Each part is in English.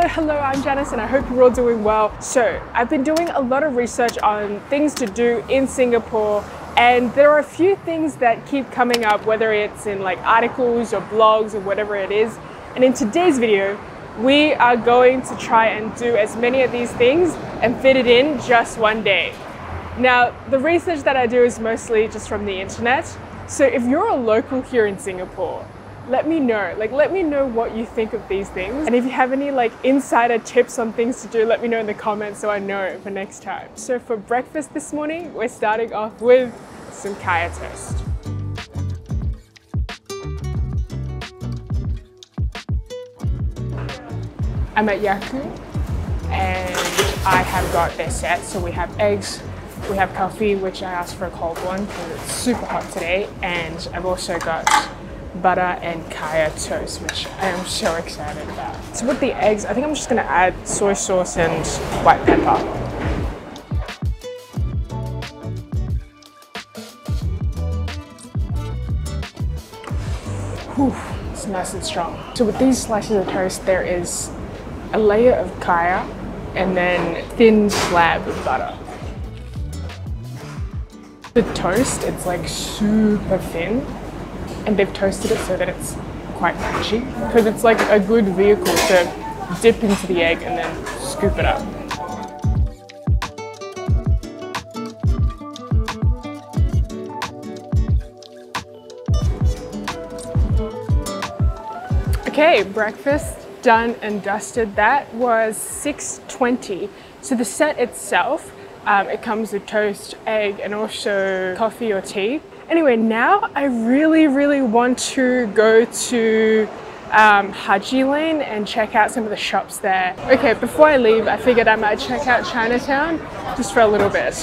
Hello, I'm Janice and I hope you're all doing well. So I've been doing a lot of research on things to do in Singapore, and there are a few things that keep coming up, whether it's in like articles or blogs or whatever it is. And in today's video, we are going to try and do as many of these things and fit it in just one day. Now, the research that I do is mostly just from the internet. So if you're a local here in Singapore, let me know. Let me know what you think of these things. And if you have any insider tips on things to do, let me know in the comments so I know for next time. So for breakfast this morning, we're starting off with some kaya toast. I'm at Yaku and I have got their set. So we have eggs, we have coffee, which I asked for a cold one because it's super hot today. And I've also got butter and kaya toast, which I am so excited about. So with the eggs, I think I'm just gonna add soy sauce and white pepper. Whew, it's nice and strong. So with these slices of toast, there is a layer of kaya and then thin slab of butter. The toast, it's super thin, and they've toasted it so that it's quite crunchy because it's a good vehicle to dip into the egg and then scoop it up. Okay, breakfast done and dusted. That was $6.20. So the set itself, it comes with toast, egg, and also coffee or tea. Anyway, now I really want to go to Haji Lane and check out some of the shops there. Okay, before I leave, I figured I might check out Chinatown just for a little bit.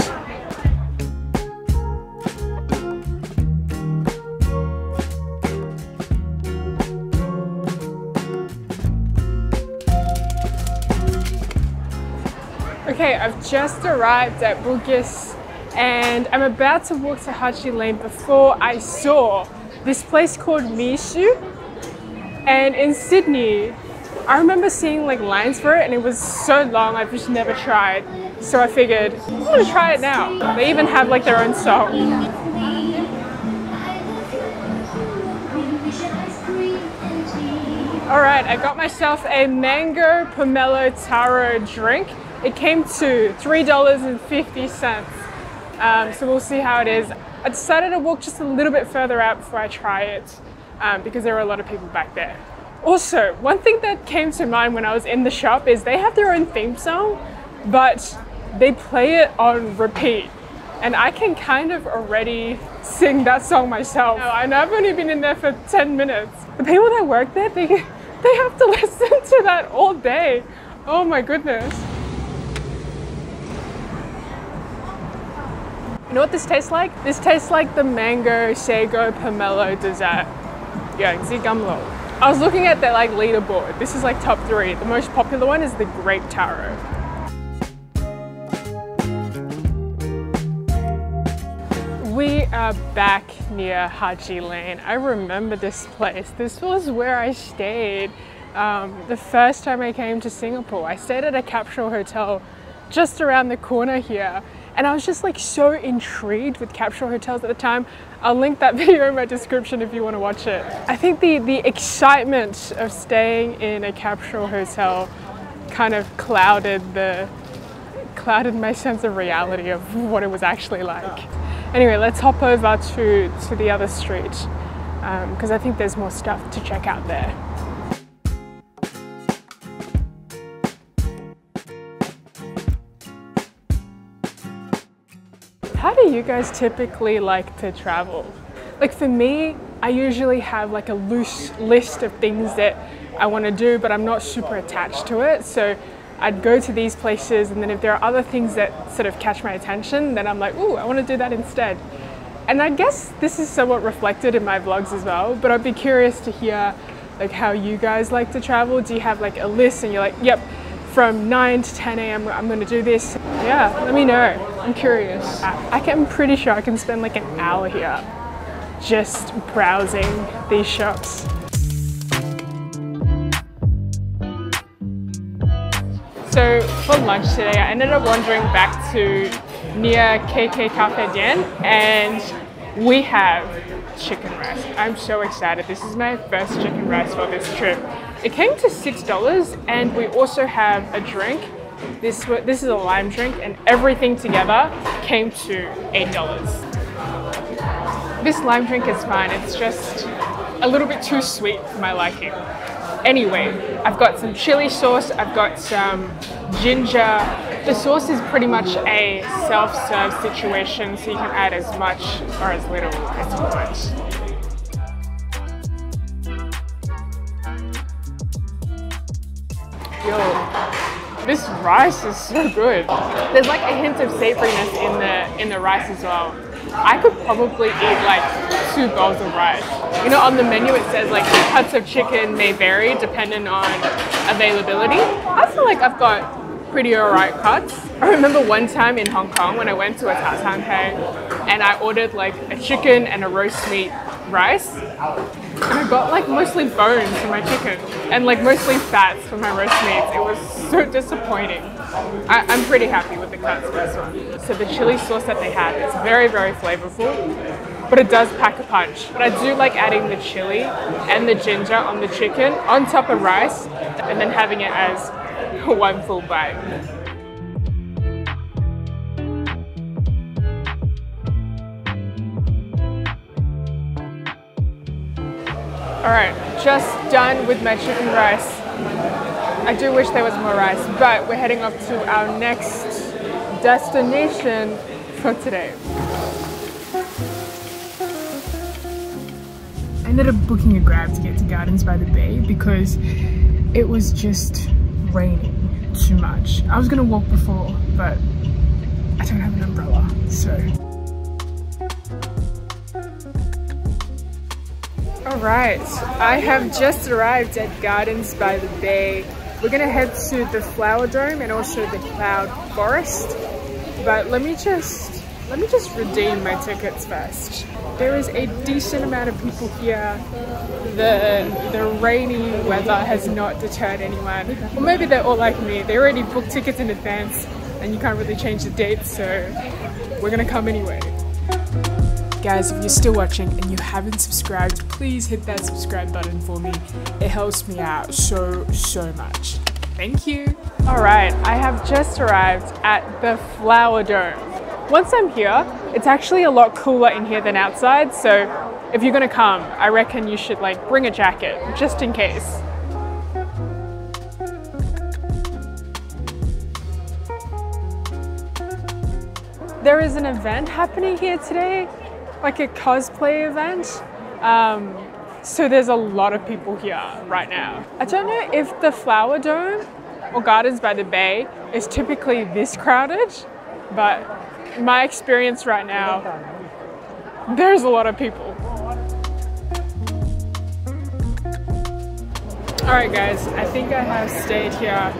Okay, I've just arrived at Bugis and I'm about to walk to Haji Lane before I saw this place called MIXUE. And in Sydney, I remember seeing lines for it and it was so long, I've just never tried. So I figured, I'm gonna try it now. They even have their own song. All right, I got myself a mango pomelo taro drink. It came to $3.50. So we'll see how it is. I decided to walk just a little bit further out before I try it because there were a lot of people back there. Also, one thing that came to mind when I was in the shop is they have their own theme song, but they play it on repeat. And I can kind of already sing that song myself. And I've only been in there for 10 minutes. The people that work there, they have to listen to that all day. Oh my goodness. You know what this tastes like? This tastes like the mango sago pomelo dessert. Yeah, Gamlo. I was looking at their leaderboard. This is top 3. The most popular one is the grape taro. We are back near Haji Lane. I remember this place. This was where I stayed the first time I came to Singapore. I stayed at a capsule hotel just around the corner here. And I was just so intrigued with capsule hotels at the time. I'll link that video in my description if you want to watch it. I think the excitement of staying in a capsule hotel kind of clouded my sense of reality of what it was actually like. Anyway, let's hop over to the other street because I think there's more stuff to check out there. How do you guys typically like to travel? For me, I usually have a loose list of things that I want to do, but I'm not super attached to it. So I'd go to these places, and then if there are other things that sort of catch my attention, then I'm like, ooh, I want to do that instead. And I guess this is somewhat reflected in my vlogs as well, but I'd be curious to hear how you guys like to travel. Do you have a list and you're like, yep, from 9 to 10 a.m. I'm gonna do this? Yeah, let me know. I'm curious. I'm pretty sure I can spend an hour here just browsing these shops. So for lunch today, I ended up wandering back to near KK Cafe Dien, and we have chicken rice. I'm so excited. This is my first chicken rice for this trip. It came to $6, and we also have a drink. This is a lime drink, and everything together came to $8. This lime drink is fine. It's just a little bit too sweet for my liking. Anyway, I've got some chili sauce, I've got some ginger. The sauce is pretty much a self-serve situation, so you can add as much or as little as you want. Yo, this rice is so good. There's like a hint of savoriness in the rice as well. I could probably eat like 2 bowls of rice. You know, on the menu it says like the cuts of chicken may vary depending on availability. I feel like I've got pretty alright cuts. I remember one time in Hong Kong when I went to a Satay and I ordered like a chicken and a roast meat rice. And I got like mostly bones for my chicken and like mostly fats for my roast meats. It was so disappointing. I'm pretty happy with the cuts for this one. So the chili sauce that they have is very, very flavorful, but it does pack a punch. But I do like adding the chili and the ginger on the chicken on top of rice and then having it as one full bite. Alright, just done with my chicken rice. I do wish there was more rice, but we're heading off to our next destination for today. I ended up booking a Grab to get to Gardens by the Bay because it was just raining too much. I was gonna walk before, but I don't have an umbrella, so. Alright, I have just arrived at Gardens by the Bay. We're gonna head to the Flower Dome and also the Cloud Forest. But let me just redeem my tickets first. There is a decent amount of people here. The rainy weather has not deterred anyone. Or maybe they're all like me. They already booked tickets in advance and you can't really change the dates, so we're gonna come anyway. Guys, if you're still watching and you haven't subscribed, please hit that subscribe button for me. It helps me out so much. Thank you. Alright, I have just arrived at the Flower Dome. Once I'm here, it's actually a lot cooler in here than outside, so if you're gonna come, I reckon you should like bring a jacket, just in case. There is an event happening here today, like a cosplay event. So there's a lot of people here right now. I don't know if the Flower Dome or Gardens by the Bay is typically this crowded, but my experience right now, there's a lot of people. All right guys, I think I have stayed here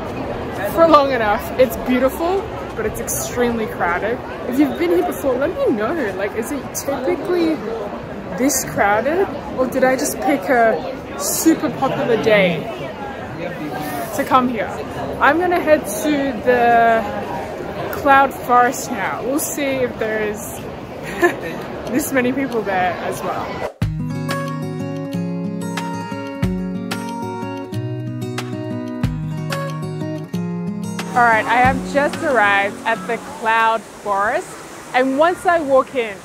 for long enough. It's beautiful, but it's extremely crowded. If you've been here before, let me know. Like, is it typically this crowded, or did I just pick a super popular day to come here? I'm gonna head to the Cloud Forest now. We'll see if there's this many people there as well. Alright, I have just arrived at the Cloud Forest, and once I walk in,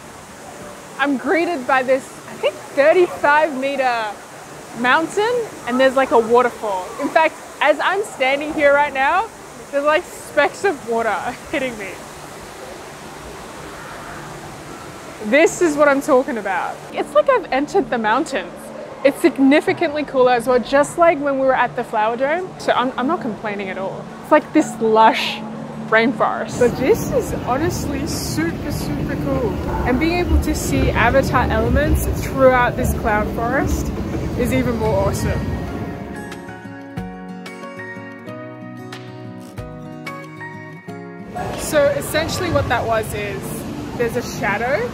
I'm greeted by this, I think 35-meter mountain, and there's like a waterfall. In fact, as I'm standing here right now, there's like specks of water hitting me. This is what I'm talking about. It's like I've entered the mountains. It's significantly cooler as well, just like when we were at the Flower Dome. So I'm not complaining at all. It's like this lush rainforest. But this is honestly super cool. And being able to see avatar elements throughout this cloud forest is even more awesome. So essentially what that was is there's a shadow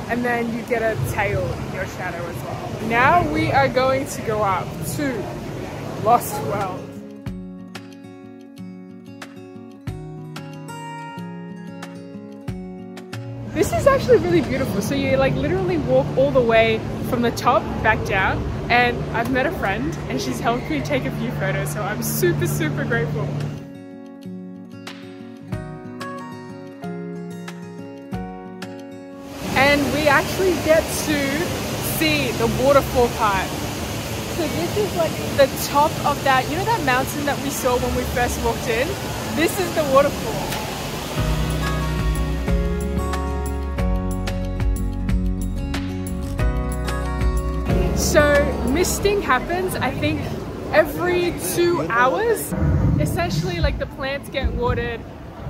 and then you get a tail in your shadow as well. Now we are going to go up to Lost World. This is actually really beautiful. So you like literally walk all the way from the top back down, and I've met a friend and she's helped me take a few photos, so I'm super, super grateful. And we actually get to see the waterfall part. So this is like the top of that, you know that mountain that we saw when we first walked in? This is the waterfall. So misting happens, I think, every 2 hours. Essentially, like the plants get watered,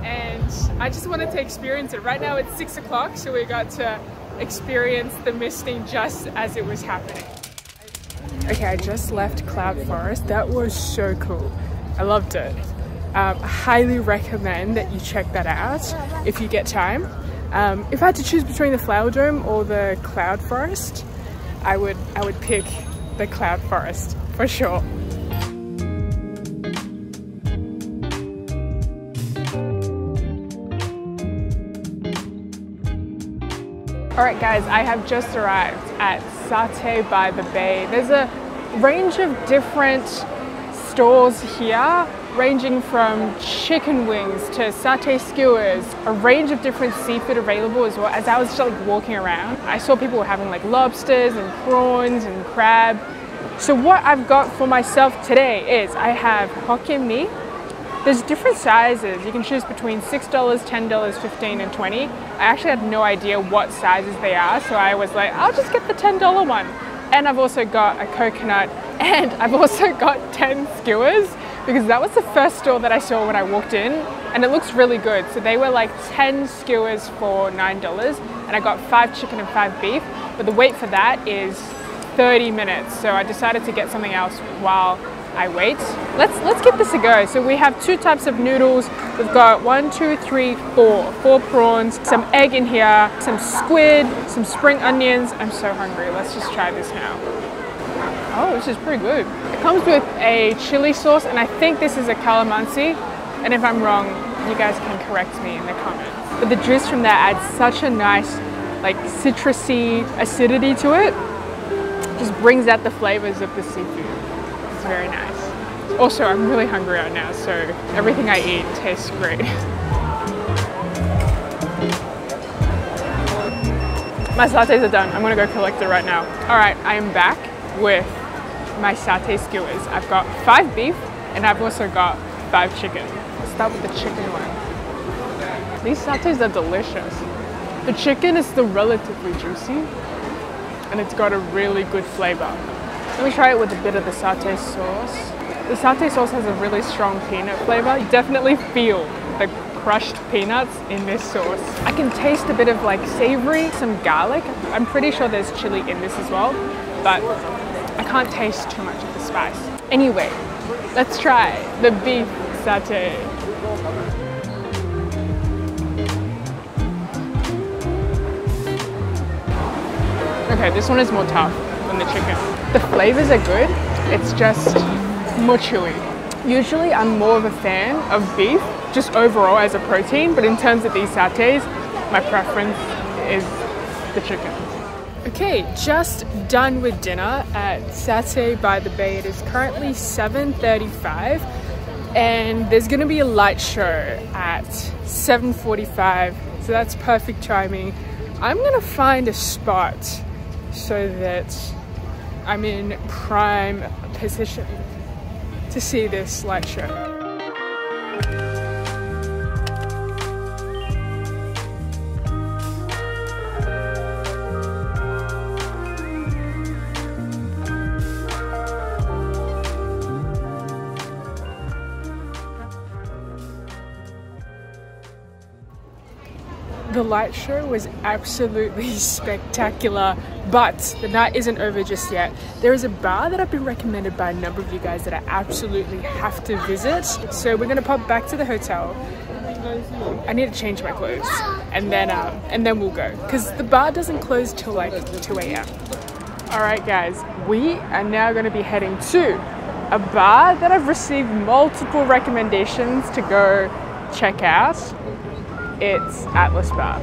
and I just wanted to experience it. Right now it's 6 o'clock, so we got to experience the misting just as it was happening. Okay, I just left Cloud Forest. That was so cool. I loved it. I highly recommend that you check that out if you get time. If I had to choose between the Flower Dome or the Cloud Forest, I would pick the Cloud Forest for sure. Alright guys, I have just arrived at Satay by the Bay. There's a range of different stores here, ranging from chicken wings to satay skewers, a range of different seafood available as well. As I was just like walking around, I saw people having like lobsters and prawns and crab. So what I've got for myself today is I have Hokkien mee. There's different sizes. You can choose between $6, $10, $15 and $20. I actually had no idea what sizes they are, so I was like, I'll just get the $10 one. And I've also got a coconut, and I've also got 10 skewers, because that was the first store that I saw when I walked in, and it looks really good. So they were like 10 skewers for $9, and I got 5 chicken and 5 beef, but the wait for that is 30 minutes. So I decided to get something else while I wait. Let's give this a go. So we have 2 types of noodles. We've got 1, 2, 3, 4 prawns, some egg in here, some squid, some spring onions. I'm so hungry. Let's just try this now. Oh, this is pretty good. It comes with a chili sauce, and I think this is a calamansi. And if I'm wrong, you guys can correct me in the comments. But the juice from that adds such a nice, like, citrusy acidity to it. Just brings out the flavors of the seafood. It's very nice. Also, I'm really hungry right now, so everything I eat tastes great. My satays are done. I'm gonna go collect it right now. All right, I am back with my satay skewers. I've got 5 beef, and I've also got 5 chicken. Let's start with the chicken one. These satays are delicious. The chicken is still relatively juicy, and it's got a really good flavor. Let me try it with a bit of the satay sauce. The satay sauce has a really strong peanut flavor. You definitely feel the crushed peanuts in this sauce. I can taste a bit of like savory, some garlic. I'm pretty sure there's chili in this as well, but I can't taste too much of the spice. Anyway, let's try the beef satay. Okay, this one is more tough than the chicken. The flavors are good, it's just more chewy. Usually I'm more of a fan of beef, just overall as a protein, but in terms of these satays, my preference is the chicken. Okay, just done with dinner at Satay by the Bay. It is currently 7:35, and there's gonna be a light show at 7:45, so that's perfect timing. I'm gonna find a spot so that I'm in prime position to see this light show. The light show was absolutely spectacular, but the night isn't over just yet. There is a bar that I've been recommended by a number of you guys that I absolutely have to visit. So we're gonna pop back to the hotel. I need to change my clothes, and then we'll go, because the bar doesn't close till like 2 a.m. All right, guys, we are now gonna be heading to a bar that I've received multiple recommendations to go check out. It's Atlas Bar.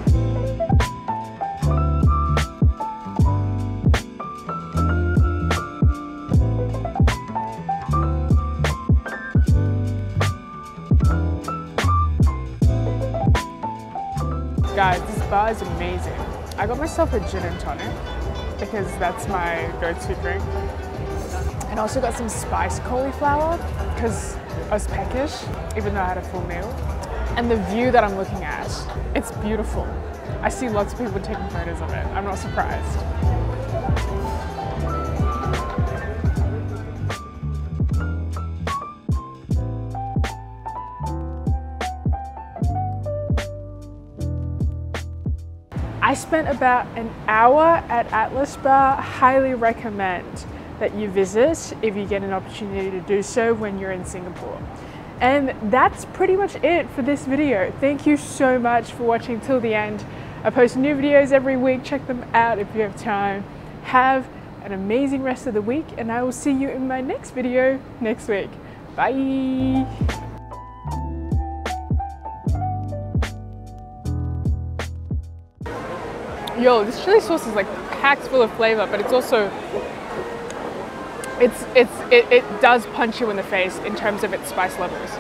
Guys, this bar is amazing. I got myself a gin and tonic because that's my go-to drink. And I also got some spiced cauliflower because I was peckish, even though I had a full meal. And the view that I'm looking at, it's beautiful. I see lots of people taking photos of it. I'm not surprised. I spent about an hour at Atlas Bar. Highly recommend that you visit if you get an opportunity to do so when you're in Singapore. And that's pretty much it for this video. Thank you so much for watching till the end. I post new videos every week. Check them out if you have time. Have an amazing rest of the week, and I will see you in my next video next week. Bye. Yo, this chili sauce is like packed full of flavor, but it's also, it does punch you in the face in terms of its spice levels.